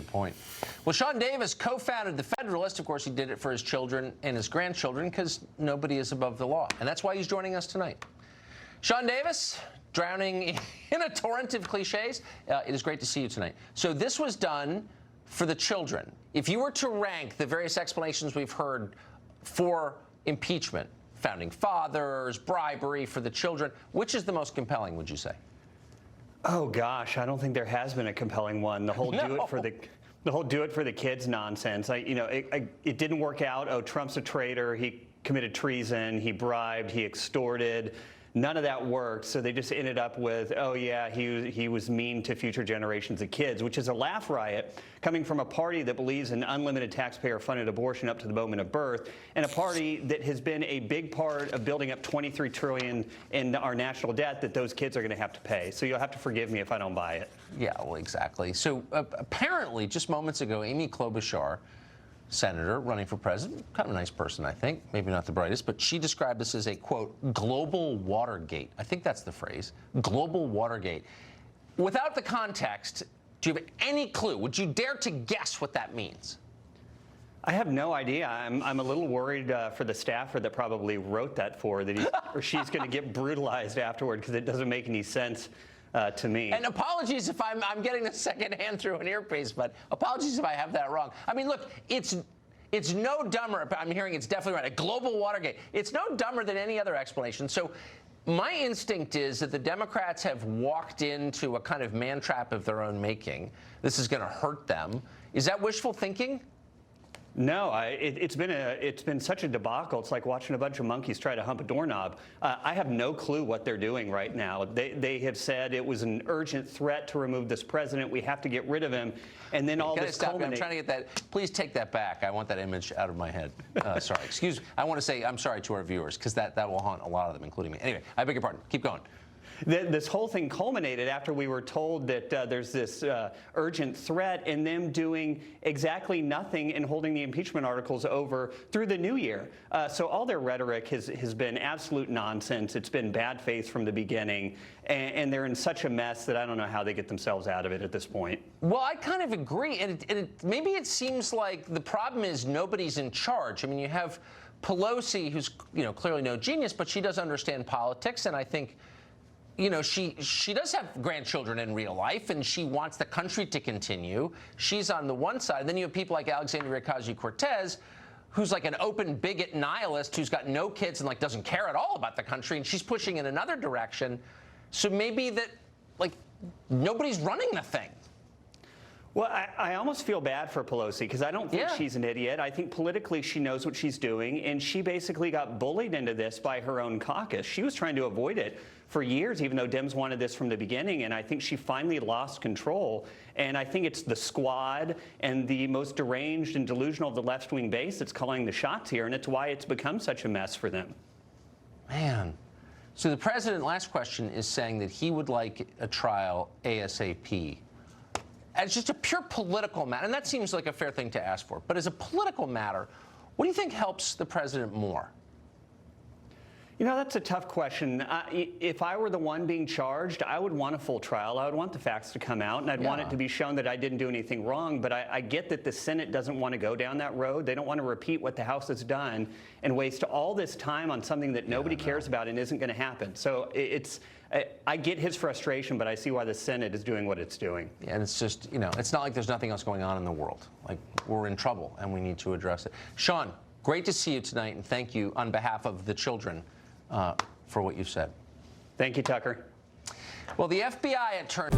good point. Well, Sean Davis co-founded The Federalist. Of course, he did it for his children and his grandchildren because nobody is above the law. And that's why he's joining us tonight. Sean Davis, drowning in a torrent of cliches. It is great to see you tonight. So this was done for the children. If you were to rank the various explanations we've heard for impeachment, founding fathers, bribery for the children, which is the most compelling, would you say? Oh gosh, I don't think there has been a compelling one. The whole do it for the kids nonsense. It didn't work out. Oh, Trump's a traitor. He committed treason. He bribed. He extorted. None of that worked, so they just ended up with, oh yeah, he was mean to future generations of kids, which is a laugh riot coming from a party that believes in unlimited taxpayer-funded abortion up to the moment of birth, and a party that has been a big part of building up $23 trillion in our national debt that those kids are going to have to pay. So you'll have to forgive me if I don't buy it. Yeah, well, exactly. So apparently, just moments ago, Amy Klobuchar, senator running for president, kind of a nice person, I think, maybe not the brightest, but she described this as a, quote, global Watergate. I think that's the phrase, global Watergate. Without the context, do you have any clue? Would you dare to guess what that means? I have no idea. I'm a little worried for the staffer that probably wrote that for, that he or she's going to get brutalized afterward because it doesn't make any sense to me. And apologies if I'm getting this secondhand through an earpiece, but apologies if I have that wrong. I mean, look, it's no dumber. I'm hearing it's definitely right. A global Watergate. It's no dumber than any other explanation. So my instinct is that the Democrats have walked into a kind of man trap of their own making. This is going to hurt them. Is that wishful thinking? No, it's been such a debacle. It's like watching a bunch of monkeys try to hump a doorknob. I have no clue what they're doing right now. They have said it was an urgent threat to remove this president. We have to get rid of him. And then all this culminates. I'm trying to get that. Please take that back. I want that image out of my head. Sorry. Excuse me. I want to say I'm sorry to our viewers because that will haunt a lot of them, including me. Anyway, I beg your pardon. Keep going. This whole thing culminated after we were told that there's this urgent threat and them doing exactly nothing and holding the impeachment articles over through the new year. So all their rhetoric has been absolute nonsense. It's been bad faith from the beginning. And they're in such a mess that I don't know how they get themselves out of it at this point. Well, I kind of agree. And maybe it seems like the problem is nobody's in charge. I mean, you have Pelosi, who's clearly no genius, but she does understand politics. And I think she does have grandchildren in real life, and she wants the country to continue. She's on the one side. And then you have people like Alexandria Ocasio-Cortez, who's like an open bigot nihilist who's got no kids and doesn't care at all about the country, and she's pushing in another direction. So maybe that nobody's running the thing. Well, I almost feel bad for Pelosi because I don't think she's an idiot. I think politically she knows what she's doing, and she basically got bullied into this by her own caucus. She was trying to avoid it for years, even though Dems wanted this from the beginning, and I think she finally lost control. And I think it's the squad and the most deranged and delusional of the left-wing base that's calling the shots here, and it's why it's become such a mess for them. Man. So the president, last question, is saying that he would like a trial ASAP. As just a pure political matter, and that seems like a fair thing to ask for, but as a political matter, what do you think helps the president more? That's a tough question. If I were the one being charged, I would want a full trial. I would want the facts to come out, and I'd want it to be shown that I didn't do anything wrong. But I get that the Senate doesn't want to go down that road. They don't want to repeat what the House has done and waste all this time on something that nobody cares about and isn't going to happen. So I get his frustration, but I see why the Senate is doing what it's doing. Yeah, and it's just, it's not like there's nothing else going on in the world. We're in trouble, and we need to address it. Sean, great to see you tonight, and thank you on behalf of the children for what you've said. Thank you, Tucker. Well, the FBI, it turns